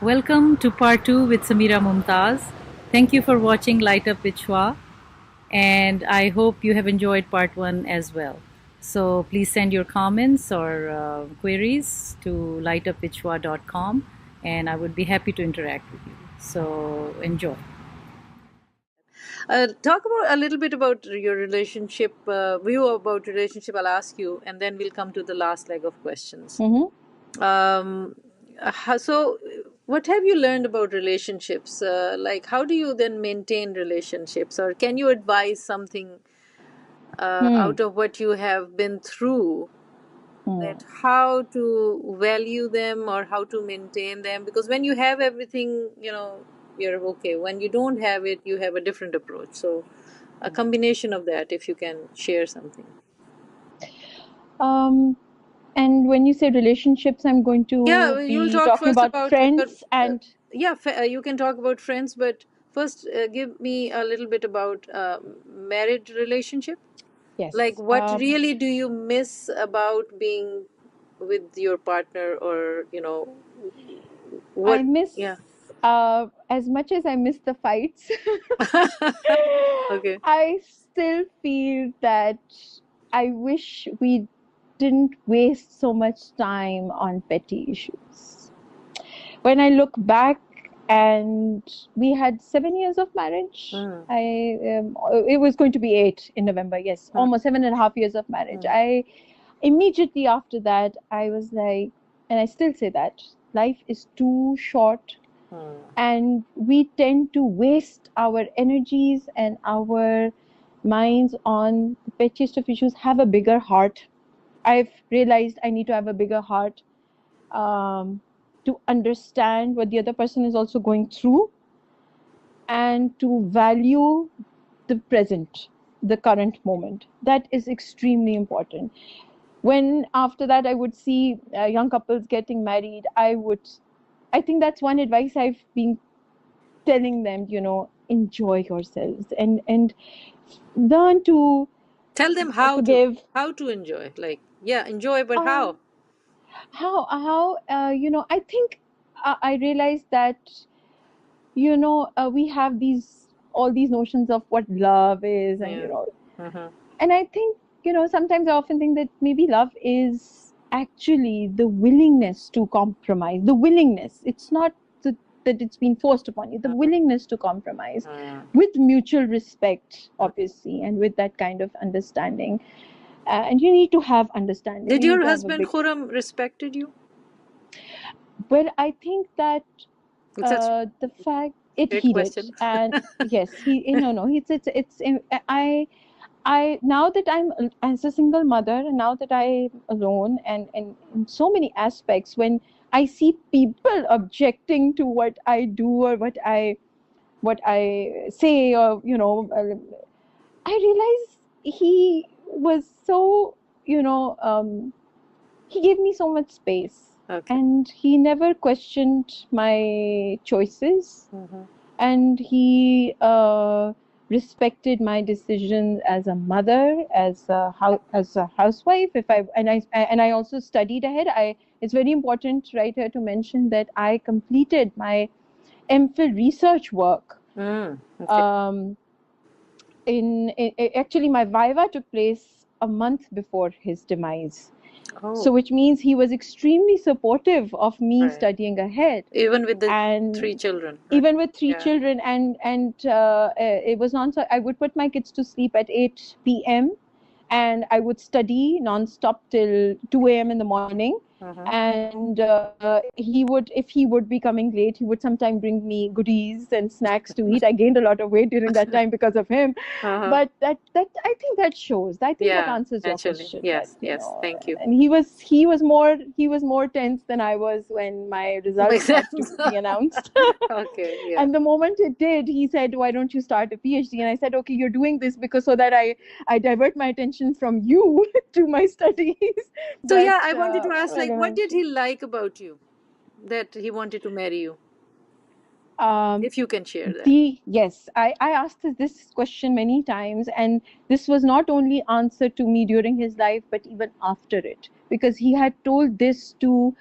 Welcome to part 2 with Samira Mumtaz. Thank you for watching Light Up with Shwa, and I hope you have enjoyed part 1 as well. So please send your comments or queries to lightupwithshwa.com, and I would be happy to interact with you. So enjoy. Talk about a little bit about your relationship, view about relationship. I'll ask you, and then we'll come to the last leg of questions. Um, so, what have you learned about relationships? Like, how do you then maintain relationships, or can you advise something out of what you have been through? That how to value them or how to maintain them, because when you have everything, you're okay. When you don't have it, you have a different approach. So a combination of that, if you can share something. And when you say relationships, I'm going to You'll be talk talking first about friends and you can talk about friends, but first give me a little bit about marriage relationship. yes. Like, what really do you miss about being with your partner, or what? I miss Yeah. as much as I miss the fights. Okay. I still feel that I wish we didn't waste so much time on petty issues. When I look back, and we had 7 years of marriage. It was going to be 8 in November. Yes, almost 7.5 years of marriage. I immediately after that, I was like, and I still say that life is too short, and we tend to waste our energies and our minds on the pettiest of issues. Have a bigger heart. I've realized I need to have a bigger heart to understand what the other person is also going through, and to value the present, the current moment. That is extremely important. When after that I would see young couples getting married, I think that's one advice I've been telling them, enjoy yourselves and learn to Tell them how forgive. how to enjoy. Like, yeah, enjoy, but how? I think I realized that we have all these notions of what love is, and and I think sometimes I often think that maybe love is actually the willingness to compromise. The willingness, it's not that it's been forced upon you, the willingness to compromise with mutual respect, obviously, and with that kind of understanding. And you need to have understanding. Did your husband Khurram respected you? Well, I think that the fact he did, and yes, I now that I'm as a single mother, and now that I'm alone, and in so many aspects, when I see people objecting to what I do or what I say, or I realize he was so he gave me so much space. Okay. And he never questioned my choices, and he respected my decision as a mother, as a housewife. And I also studied ahead. It's very important right here to mention that I completed my MPhil research work. Okay. Actually, my viva took place a month before his demise. Oh. So which means he was extremely supportive of me studying ahead, even with the 3 children. Even with 3 children, and it was non-stop. I would put my kids to sleep at 8 p.m. and I would study non-stop till 2 a.m. in the morning. And if he would be coming late, he would sometimes bring me goodies and snacks to eat. I gained a lot of weight during that time because of him. But that I think that shows. I think that answers your question. Yes, thank you. And he was more tense than I was when my results had to be announced. Okay, yeah. And the moment it did, he said, "Why don't you start a PhD?" And I said, "Okay, you're doing this because so that I divert my attention from you to my studies." So I wanted to ask, like, what did he like about you that he wanted to marry you? If you can share that. Yes, I asked this question many times, and this was not only answered to me during his life, but even after it, because he had told this to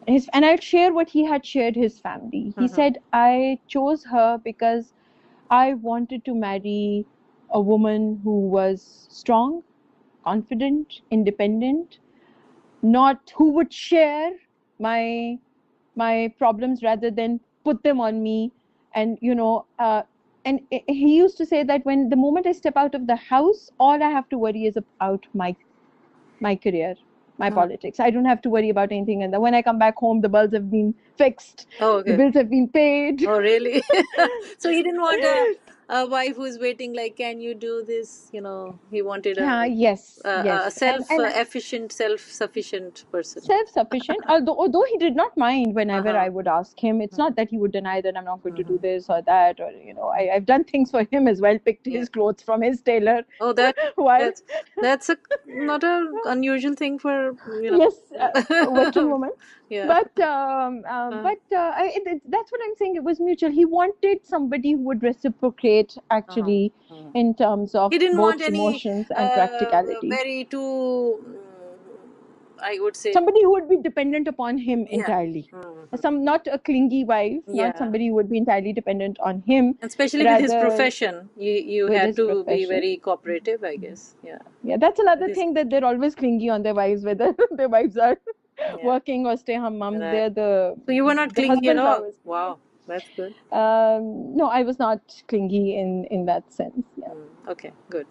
And I'll share what he had shared his family. He said, I chose her because I wanted to marry a woman who was strong, confident, independent, not who would share my problems rather than put them on me. And and he used to say that when the moment I step out of the house, all I have to worry is about my career, my politics. I don't have to worry about anything. And then when I come back home, the bills have been fixed. Oh, The okay. bills have been paid. Oh, really? So he didn't want a wife who's waiting, like, can you do this? He wanted Yes, a yes. And self-efficient, self-sufficient person. self-sufficient, although he did not mind whenever I Uh-huh. would ask him. It's not that he would deny that I'm not going to do this or that, or I've done things for him as well, picked Yeah. his clothes from his tailor. Oh, While that's not a unusual thing for yes, a working woman. Yeah. But that's what I'm saying. It was mutual. He wanted somebody who would reciprocate, actually, in terms of He didn't want both any emotions and practicality. very too, I would say. Somebody who would be dependent upon him Yeah. entirely. Not a clingy wife, not somebody who would be entirely dependent on him. And especially with his rather profession, you with had his to be profession. very cooperative, I guess. Yeah. Yeah, that's another With thing, that they're always clingy on their wives, whether their wives are working or stay-home moms. Right. They're So you were not the clingy at husbands are all? always Wow, that's good. no, I was not clingy in that sense. Yeah. Okay, good.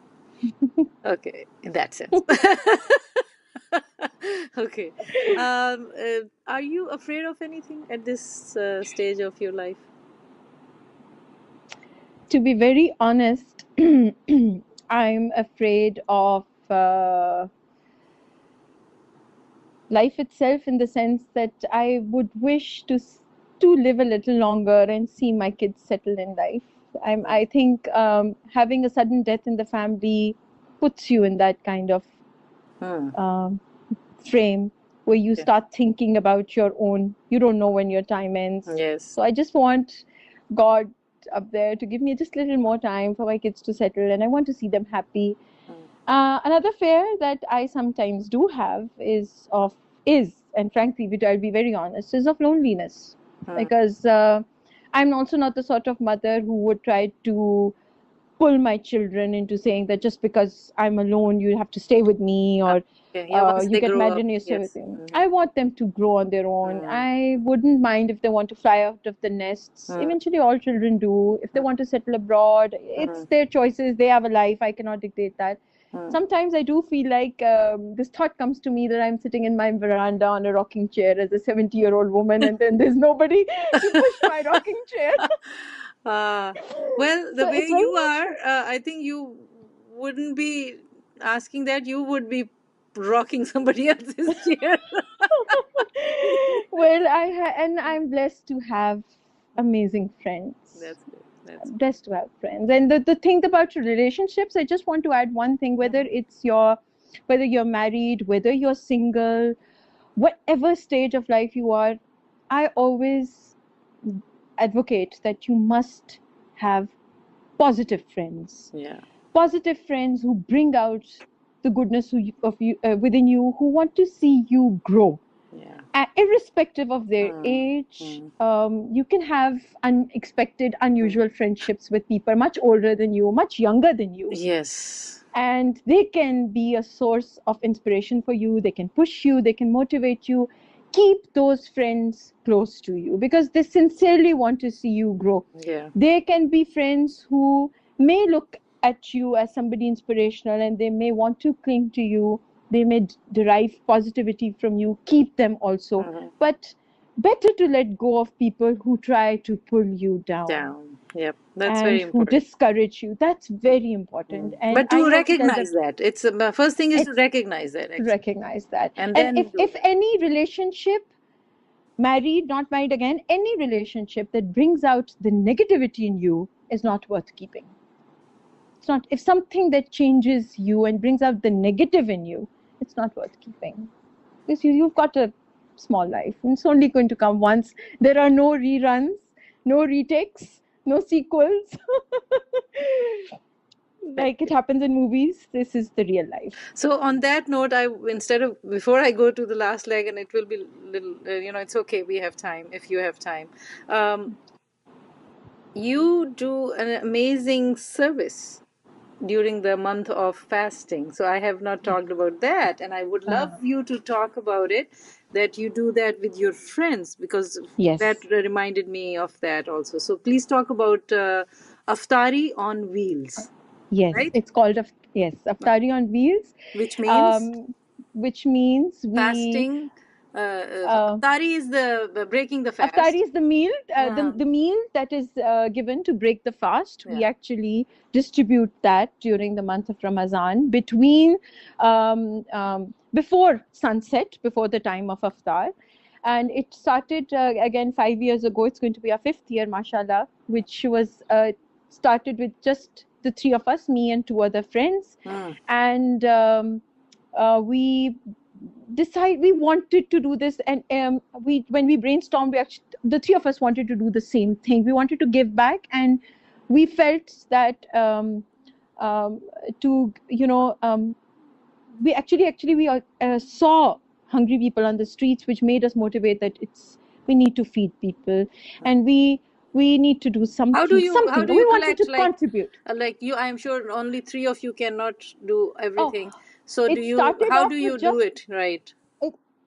Okay, in that sense. Okay. Are you afraid of anything at this stage of your life? To be very honest, I'm afraid of life itself, in the sense that I would wish to live a little longer and see my kids settle in life. I think having a sudden death in the family puts you in that kind of frame where you start thinking about your own. You don't know when your time ends. Yes. So I just want God up there to give me just a little more time for my kids to settle, and I want to see them happy. Another fear that I sometimes do have is, and frankly, I'll be very honest, is of loneliness. Because I'm also not the sort of mother who would try to pull my children into saying that just because I'm alone, you have to stay with me, or Once you they get grow married up, and you stay with yes. me. I want them to grow on their own. I wouldn't mind if they want to fly out of the nests. Eventually, all children do. If they want to settle abroad, it's their choices. They have a life. I cannot dictate that. Sometimes I do feel like this thought comes to me that I'm sitting in my veranda on a rocking chair as a 70-year-old woman, and then there's nobody to push my rocking chair. Well, the So way it's very you are, I think you wouldn't be asking that. You would be rocking somebody else's chair. Well, and I'm blessed to have amazing friends. That's good. I'm blessed to have friends. And the thing about relationships, I just want to add one thing, whether you're married, whether you're single, whatever stage of life you are, I always advocate that you must have positive friends. Yeah. Positive friends who bring out the goodness of you within you, who want to see you grow. Yeah. Irrespective of their age, you can have unexpected, unusual friendships with people much older than you, much younger than you. Yes. And they can be a source of inspiration for you. They can push you, they can motivate you. Keep those friends close to you because they sincerely want to see you grow. Yeah. They can be friends who may look at you as somebody inspirational, and they may want to cling to you. They may derive positivity from you. Keep them also. But better to let go of people who try to pull you down. Yep, that's and very who important. discourage you. That's very important. And But to I also tell them, recognize that, it's the first thing is to recognize that. Actually. recognize that. And And then if any relationship, married, not married again, any relationship that brings out the negativity in you is not worth keeping. It's not. If something that changes you and brings out the negative in you, it's not worth keeping. Because you've got a small life. It's only going to come once. There are no reruns, no retakes, no sequels. like it happens in movies. This is the real life. So on that note, before I go to the last leg, and it will be little, it's okay. We have time if you have time. You do an amazing service during the month of fasting. So I have not talked about that, and I would love you to talk about it. That you do that with your friends, because that reminded me of that also. So please talk about Aftari on Wheels. Yes, right? It's called Aftari on Wheels, which means we fasting. Aftari is the breaking the fast. Aftari is the meal, the meal that is given to break the fast. We actually distribute that during the month of Ramadan between before sunset, before the time of Aftar. And it started again 5 years ago. It's going to be our 5th year, mashallah, which was started with just the 3 of us, me and 2 other friends. And we wanted to do this, and when we brainstormed, the 3 of us wanted to do the same thing. We wanted to give back, and we felt that we saw hungry people on the streets, which made us motivate that we need to feed people, and we need to do something. How do you we wanted to contribute. Like you, I'm sure only 3 of you cannot do everything. So how do you do it, right?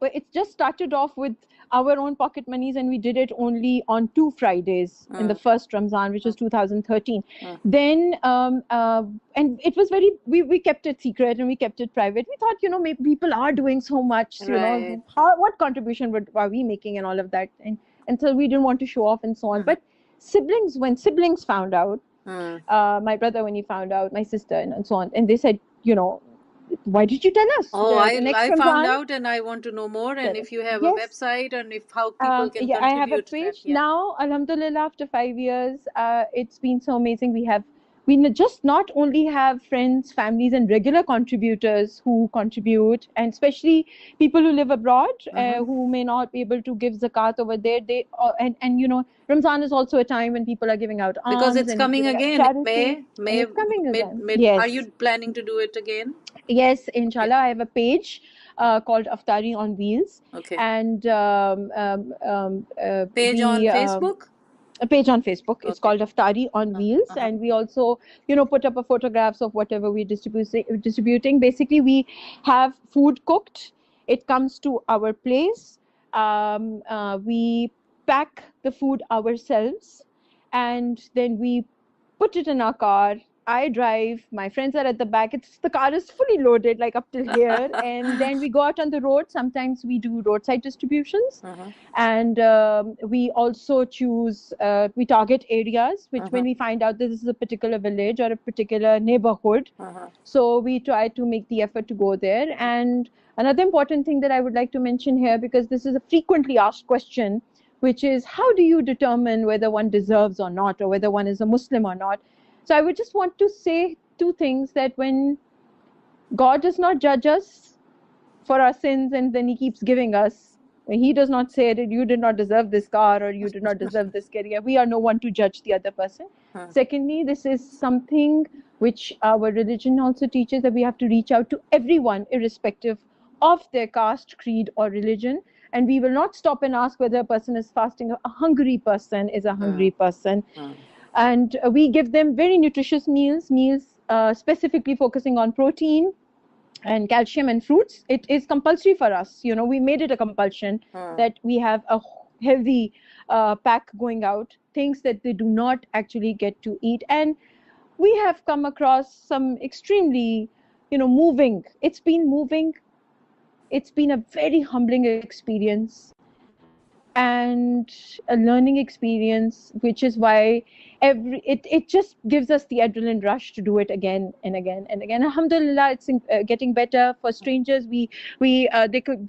It just started off with our own pocket monies, and we did it only on 2 Fridays in the first Ramzan, which was 2013. Then and it was we kept it secret and we kept it private. We thought, maybe people are doing so much, what contribution are we making and all of that, and so we didn't want to show off and so on. But when siblings found out, my brother, when he found out, my sister, and so on, and they said, why did you tell us? I found out, and I want to know more. And if you have a website, and how people can contribute. I have a page now. Alhamdulillah, after 5 years, it's been so amazing. We just not only have friends, families, and regular contributors who contribute, and especially people who live abroad, who may not be able to give zakat over there. And Ramzan is also a time when people are giving out alms. Because it's coming again. May. It's coming again. Yes. Are you planning to do it again? Yes, inshallah. I have a page called Aftari on Wheels. Okay. And page on Facebook? A page on Facebook. It's called Aftari on Wheels, and we also, put up photographs of whatever we're distributing. Basically, we have food cooked. It comes to our place. We pack the food ourselves, and then we put it in our car. I drive, my friends are at the back. The car is fully loaded, like up till here. And then we go out on the road. Sometimes we do roadside distributions. And we also we target areas, which when we find out this is a particular village or a particular neighborhood. So we try to make the effort to go there. And another important thing that I would like to mention here, because this is a frequently asked question, which is how do you determine whether one deserves or not, or whether one is a Muslim or not? So I would just want to say 2 things, that when God does not judge us for our sins and then he keeps giving us, he does not say that you did not deserve this car or you did not deserve this career. We are no one to judge the other person. Secondly, this is something which our religion also teaches, that we have to reach out to everyone, irrespective of their caste, creed, or religion. And we will not stop and ask whether a person is fasting. A hungry person is a hungry person. And we give them very nutritious meals specifically focusing on protein and calcium and fruits. It is compulsory for us. We made it a compulsion that we have a healthy pack going out, things that they do not actually get to eat. And we have come across some extremely, moving. It's been moving. It's been a very humbling experience and a learning experience, which is why it just gives us the adrenaline rush to do it again and again and again. Alhamdulillah, it's getting better. For strangers, they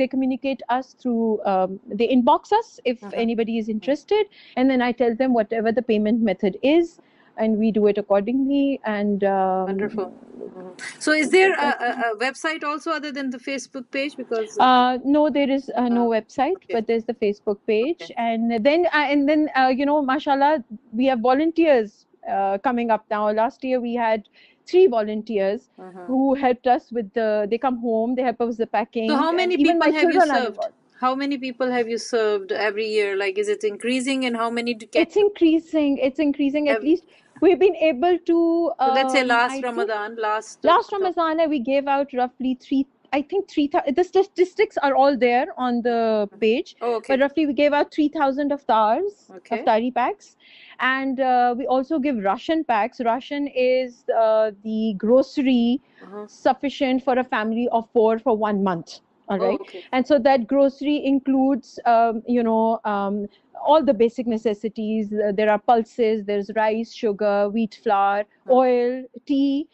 communicate us through, they inbox us if anybody is interested, and then I tell them whatever the payment method is, and we do it accordingly. And wonderful. So is there a website also other than the Facebook page? Because no, there is no website, but there's the Facebook page. And then mashallah, we have volunteers coming up now. Last year we had 3 volunteers who helped us with they come home, they help us with the packing. So how many and even people my have you children are served? involved. How many people have you served every year? Like, is it increasing, and how many can It's increasing. It's increasing. At least we've been able to. so let's say I last think Ramadan, last Ramadan, we gave out roughly 3,000. The statistics are all there on the page. Oh, okay. But roughly we gave out 3,000 aftars, Okay. aftari packs. And we also give ration packs. Ration is the grocery sufficient for a family of 4 for 1 month. All right. Oh, okay. And so that grocery includes, all the basic necessities. There are pulses, there's rice, sugar, wheat flour, oil, tea,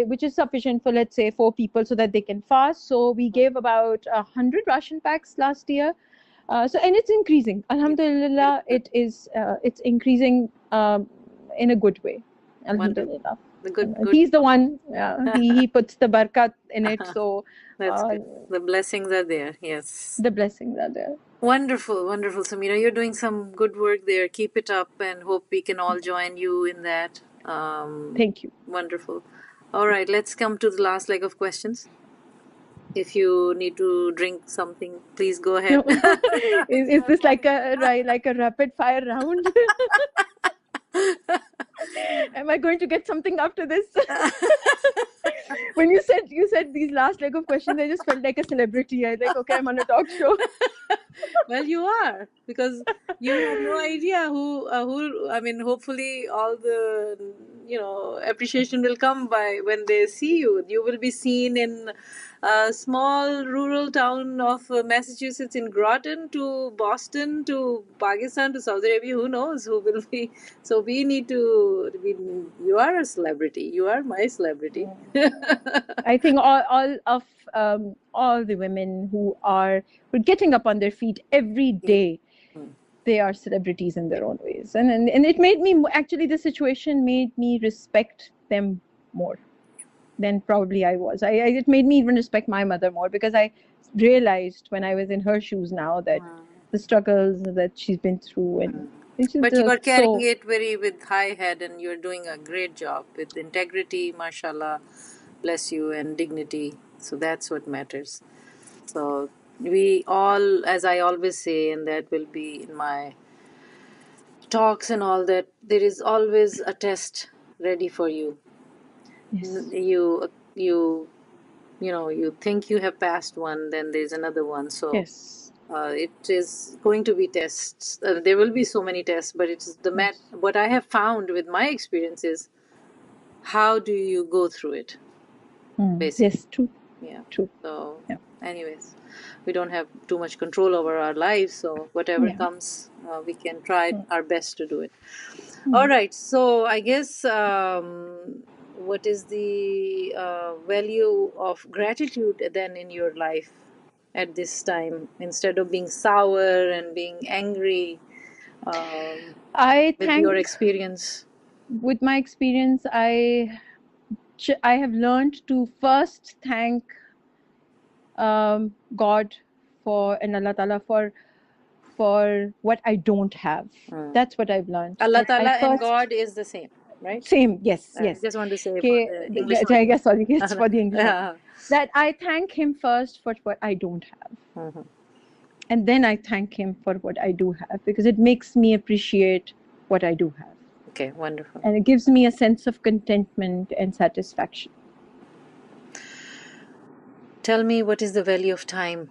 which is sufficient for, let's say, 4 people so that they can fast. So we gave about 100 ration packs last year. And it's increasing. Alhamdulillah, it's increasing in a good way. Alhamdulillah. Good. He's the one. He puts the barakat in it. So that's good. The blessings are there. Yes. The blessings are there. Wonderful, wonderful, Samira. You're doing some good work there. Keep it up, and hope we can all join you in that. Thank you. Wonderful. All right, let's come to the last leg of questions. If you need to drink something, please go ahead. Is this like a rapid fire round? Am I going to get something after this? When you said these last leg of questions, I just felt like a celebrity. I was like, okay, I'm on a talk show. Well, you are, because you have no idea who. I mean, hopefully, all the appreciation will come by when they see you. You will be seen in a small rural town of Massachusetts, in Groton, to Boston, to Pakistan, to Saudi Arabia. Who knows who will be? So we need to. You are a celebrity. You are my celebrity. I think all the women who are getting up on their feet every day, they are celebrities in their own ways, and it made me actually, the situation made me respect them more than probably I was. It made me even respect my mother more, because I realized when I was in her shoes now that the struggles that she's been through, and but you are carrying it with high head, and you're doing a great job with integrity, mashallah, bless you, and dignity. So that's what matters. So we all, as I always say, and that will be in my talks and all, that there is always a test ready for you. Yes. You think you have passed one, then there's another one. So yes. It is going to be tests. There will be so many tests, but it's what I have found with my experience is, how do you go through it? Basically. Yes, true. Yeah. True. So, anyways, we don't have too much control over our lives. So whatever comes, we can try our best to do it. All right. So I guess, what is the value of gratitude then in your life at this time, instead of being sour and being angry? With your experience. With my experience, I have learned to first thank God and Allah Ta'ala for what I don't have. That's what I've learned. Allah Ta'ala and God is the same, right? Same, yes, yes. I just want to say for the English. I guess, sorry, yes, for the English. That I thank Him first for what I don't have. And then I thank Him for what I do have, because it makes me appreciate what I do have. Okay, wonderful. And it gives me a sense of contentment and satisfaction. Tell me, what is the value of time?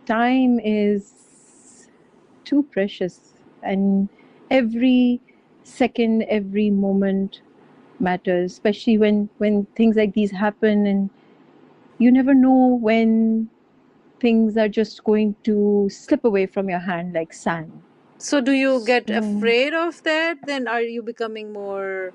Time is too precious, and every second, every moment matters, especially when things like these happen, and you never know when things are just going to slip away from your hand like sand. So do you get afraid of that? Then are you becoming more...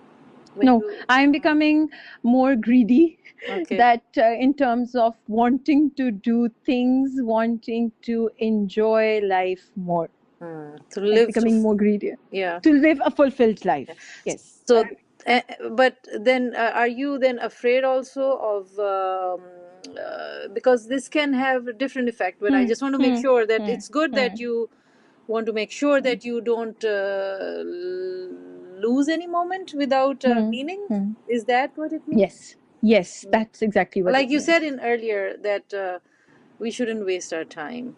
No, I'm becoming more greedy. Okay. That in terms of wanting to do things, wanting to enjoy life more. To live, becoming more greedy. Yeah. To live a fulfilled life. Yes. So, but then are you then afraid also of... because this can have a different effect, but I just want to make sure that it's good that you want to make sure that you don't lose any moment without meaning. Is that what it means? Yes, that's exactly what. Like you said in earlier that we shouldn't waste our time.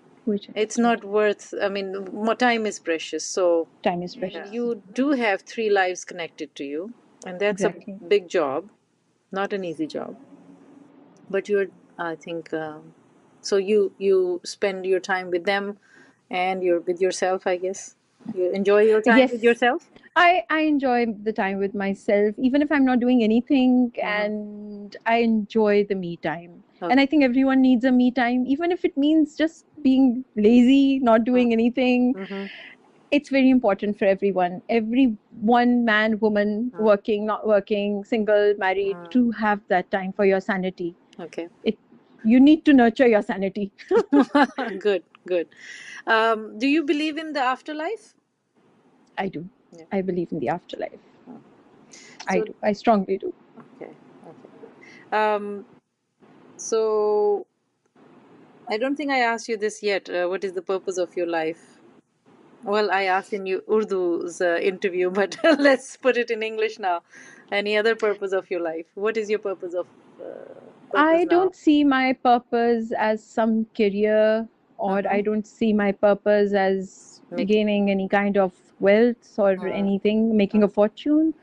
It's not worth. I mean, more time is precious. So time is precious. you do have 3 lives connected to you, and that's a big job, not an easy job. But you're, I think, so you spend your time with them, and you're with yourself. I guess you enjoy your time with yourself. I enjoy the time with myself, even if I'm not doing anything, and I enjoy the me time. And I think everyone needs a me time, even if it means just being lazy, not doing anything. It's very important for everyone. Everyone, man, woman, working, not working, single, married, to have that time for your sanity. Okay. You need to nurture your sanity. Good. Do you believe in the afterlife? I do. Yeah. I believe in the afterlife. I do. I strongly do. Okay. So I don't think I asked you this yet. What is the purpose of your life? Well, I asked in Urdu's interview, but let's put it in English now. Any other purpose of your life? What is your purpose of I don't see my purpose as some career, or I don't see my purpose as gaining any kind of wealth or anything, making a fortune.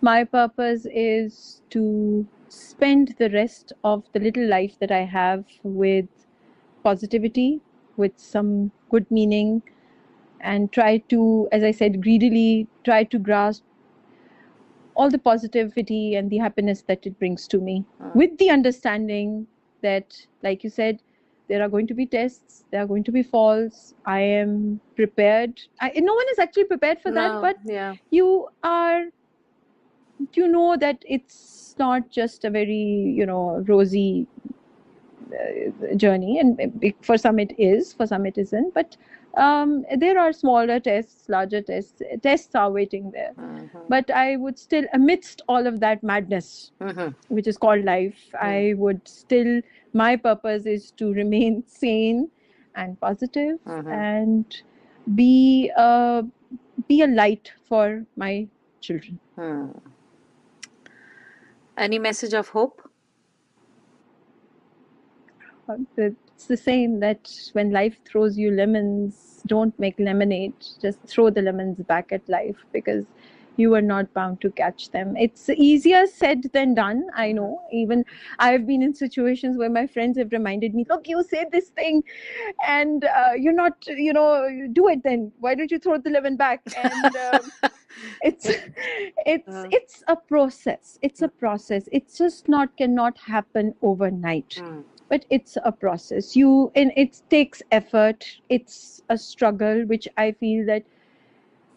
My purpose is to spend the rest of the little life that I have with positivity, with some good meaning, and try to, as I said, greedily try to grasp all the positivity and the happiness that it brings to me, with the understanding that, like you said, there are going to be tests, there are going to be falls. I am prepared. No one is actually prepared for that, but you know that it's not just a very, rosy journey, and for some it is, for some it isn't, but there are smaller tests, larger tests are waiting there. But I would still, amidst all of that madness, which is called life, I would still, my purpose is to remain sane and positive, and be a light for my children. Any message of hope? It's the same, that when life throws you lemons, don't make lemonade. Just throw the lemons back at life, because you are not bound to catch them. It's easier said than done, I know. Even I've been in situations where my friends have reminded me, look, you said this thing and you're not, do it then. Why don't you throw the lemon back? And it's a process. It's a process. It's just cannot happen overnight. But it's a process. And it takes effort. It's a struggle, which I feel that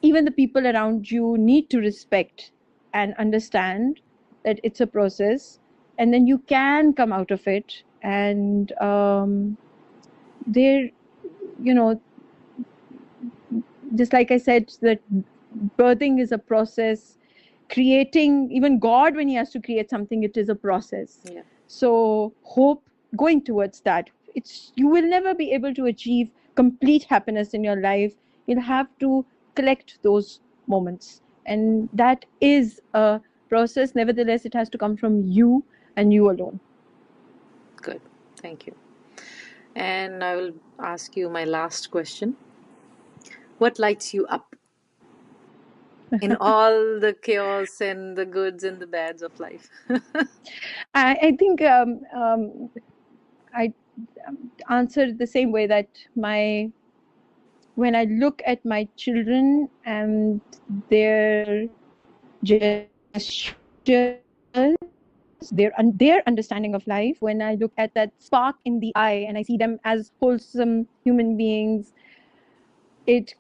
even the people around you need to respect and understand that it's a process, and then you can come out of it. And just like I said, that birthing is a process. Creating, even God, when he has to create something, it is a process. So hope, going towards that. You will never be able to achieve complete happiness in your life. You'll have to collect those moments, and that is a process. Nevertheless, it has to come from you and you alone. Good, thank you. And I will ask you my last question. What lights you up in all the chaos and the goods and the bads of life? I think I answered the same way, that when I look at my children and their gestures, their understanding of life, when I look at that spark in the eye and I see them as wholesome human beings, it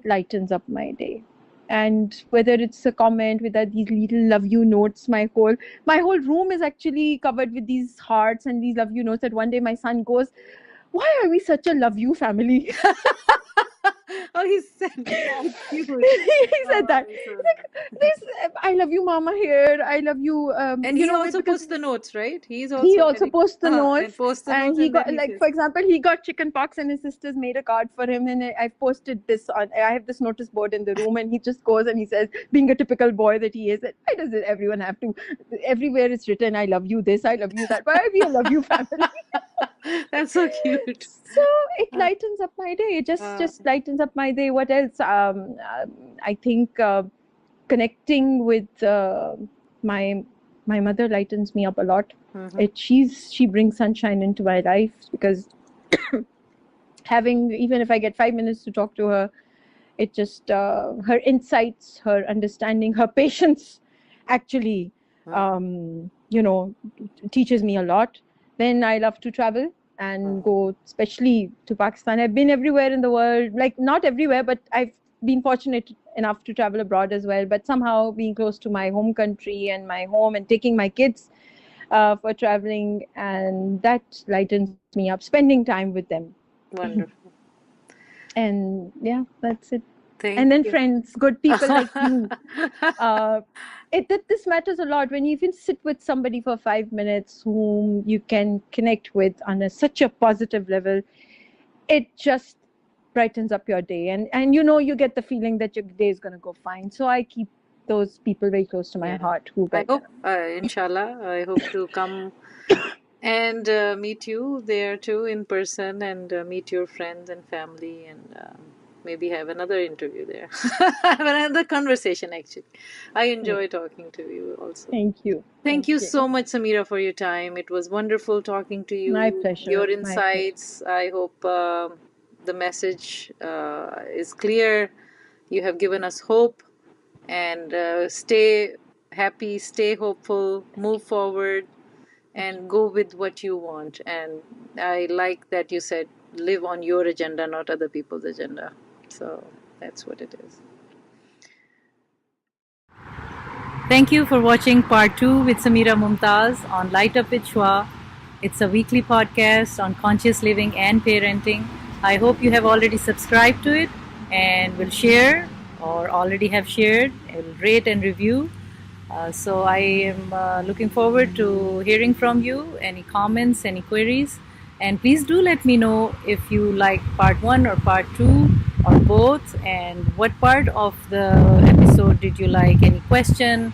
lightens up my day. And whether it's a comment with these little love you notes, my whole room is actually covered with these hearts and these love you notes, that one day my son goes, why are we such a love you family? Oh, he said that. Cute. He said that. Oh, He's so like, this, I love you, Mama here. I love you. and You he know, also because puts the notes, right? He's also he also very posts the and notes, posts the and notes, he and got, then he like, says, for example, he got chicken pox and his sisters made a card for him, and I've posted this on, I have this notice board in the room, and he just goes and he says, being a typical boy that he is, why does it everyone have to, everywhere it's written, I love you this, I love you that, why are we a love you family? "That's so cute." So it lightens up my day. It just lightens up my day. What else? I think connecting with my my mother lightens me up a lot. She brings sunshine into my life, because having, even if I get 5 minutes to talk to her, it just her insights, her understanding, her patience, actually, teaches me a lot. Then I love to travel and go, especially to Pakistan. I've been everywhere in the world, like not everywhere, but I've been fortunate enough to travel abroad as well. But somehow being close to my home country and my home, and taking my kids for traveling, and that lightens me up. Spending time with them. Wonderful. And yeah, that's it. Thank And then you. friends, good people like you. This matters a lot when you even sit with somebody for 5 minutes whom you can connect with on such a positive level. It just brightens up your day, and you get the feeling that your day is going to go fine. So I keep those people very close to my heart. Who I brighten hope, up. inshallah, I hope to come and meet you there too in person, and meet your friends and family, and maybe have another interview there. Have another conversation, actually. I enjoy talking to you also. Thank you. Thank you so much, Samira, for your time. It was wonderful talking to you. My pleasure. Your My pleasure. insights. I hope the message is clear. You have given us hope, and stay happy, stay hopeful, move forward, and go with what you want. And I like that you said, live on your agenda, not other people's agenda. So that's what it is. Thank you for watching part 2 with Samira Mumtaz on Light Up with Shwa. It's a weekly podcast on conscious living and parenting. I hope you have already subscribed to it and will share, or already have shared, will rate and review. So I am looking forward to hearing from you, any comments, any queries. And please do let me know if you like part 1 or part 2 or both, and what part of the episode did you like, any question,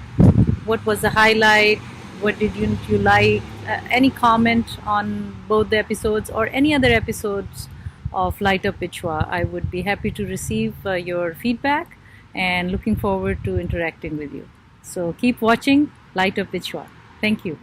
what was the highlight, what did you like, any comment on both the episodes or any other episodes of Light Up with Shwa. I would be happy to receive your feedback, and looking forward to interacting with you. So keep watching Light Up with Shwa. Thank you.